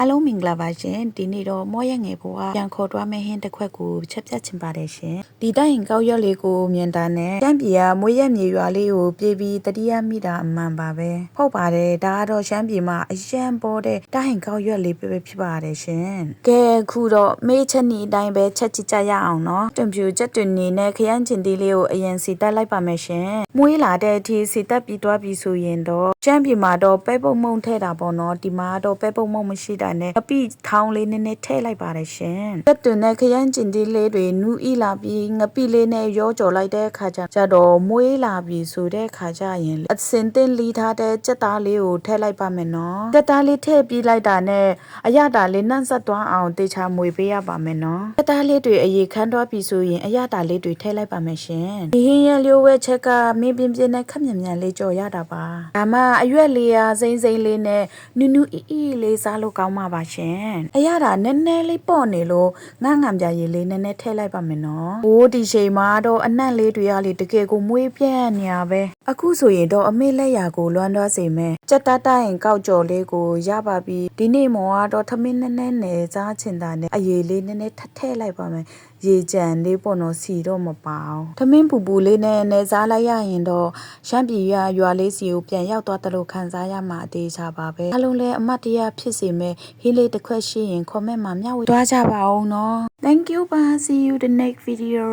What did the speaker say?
အလုံးမင်္ဂလာပါရှင်ဒီနေ့တော့မောရငယ်ဘွားပြန်ခေါ်သွားမယ့်ဟင်းတစ်ခွက်ကိုချက်ပြတ်ချင်ပါတယ်ရှင်ဒီတိုင်ကောက်ရွက်လေးကိုမြင်တာနဲ့ကျမ်းပြည်ကမွေးရက်မြေရွာလေးကိုပြေးပြီးတတိယမိတာအမှန်ပါပဲဟုတ်ပါတယ်ဒါကတော့ရှမ်းပြည်မှာအရန်ပေါ်တဲ့တိုင်ကောက်ရွက်လေးပဲဖြစ်ပါတယ်ရှင်ကဲခုတော့မေးချက်နီအတိုင်းပဲချက်ကြည့်ကြရအောင်နော်တွင်ဖြူချက်တွင်နေနဲ့ခရမ်းကျင်သေးလေးကိုအရင်စီတက်လိုက်ပါမယ်ရှင်မွေးလာတဲ့အထိစီတက်ပြီးသွားပြီဆိုရင်တော့ကျမ်းပြည်မှာတော့ပဲပုတ်မုံထဲတာပေါ့နော်ဒီမှာတော့ပဲပုတ်မုံမရှိတာနဲ့အပိထောင်းလေးနည်းနည်းထည့်လိုက်ပါတယ်ရှင်တက်တွင်နဲ့ခရမ်းကျင်သေးလေးတွေနူးဤလာပြီးငပိလေးနဲ့ရောကြော်လိုက်တဲ့အခါကျတော့မွေးလာပြီဆိုတဲ့အခါကျရင်အစင်တင်လီထားတဲ့ကြက်သားလေးကိုထည့်လိုက်ပါမယ်နော်ကြက်သားလေးထည့်ပြီးလိုက်တာနဲ့အရတာလေးနှံ့ဆက်သွားအောင်တေချာမွေပေးရပါမယ်နော်ကြက်သားလေးတွေအရေခမ်းသွားပြီဆိုရင်အရတာလေးတွေထည့်လိုက်ပါမယ်ရှင်ဒီဟင်းရလျိုးဝဲချက်ကမင်းပြင်းပြင်းနဲ့ခက်မြန်မြန်လေးကြော်ရတာပါဒါမှအရွက်လေးအားစိမ့်စိမ့်လေးနဲ့နူးနူးအီအီလေးစားလို့ကောင်းမှာပါရှင်အရတာနည်းနည်းလေးပေါ့နေလို့ငါငံပြရည်လေးနည်းနည်းထည့်လိုက်ပါမယ်နော်။အိုးဒီချိန်မှာတော့အနံ့လေးတွေကလေတကယ်ကိုမွေးပြန့်နေရပဲ။အခုဆိုရင်တော့အမေလက်ရာကိုလွမ်းသွားစေမယ်။ကြက်သားတိုင်းကောက်ကြော်လေးကိုရပါပြီ။ဒီနေ့မော်ကတော့ထမင်းနည်းနည်းနဲ့စားချင်တာနဲ့အရည်လေးနည်းနည်းထည့်လိုက်ပါမယ်။ရေကြံလေးပေါ့နော်စီတော့မပါအောင်။ထမင်းပူပူလေးနဲ့စားလိုက်ရရင်တော့ရှမ်းပြည်ရွာလေးစီကိုပြန်ရောက်သွားတယ်လို့ခံစားရမှာအသေးချပါပဲ။အလုံးလဲအမတ်တရားဖြစ်စေမယ်ဟင်းလေးတစ်ခွက်ရှိရင် comment မှာမျှဝေသွားကြပါအောင်နော် Thank you ပါ see you the next video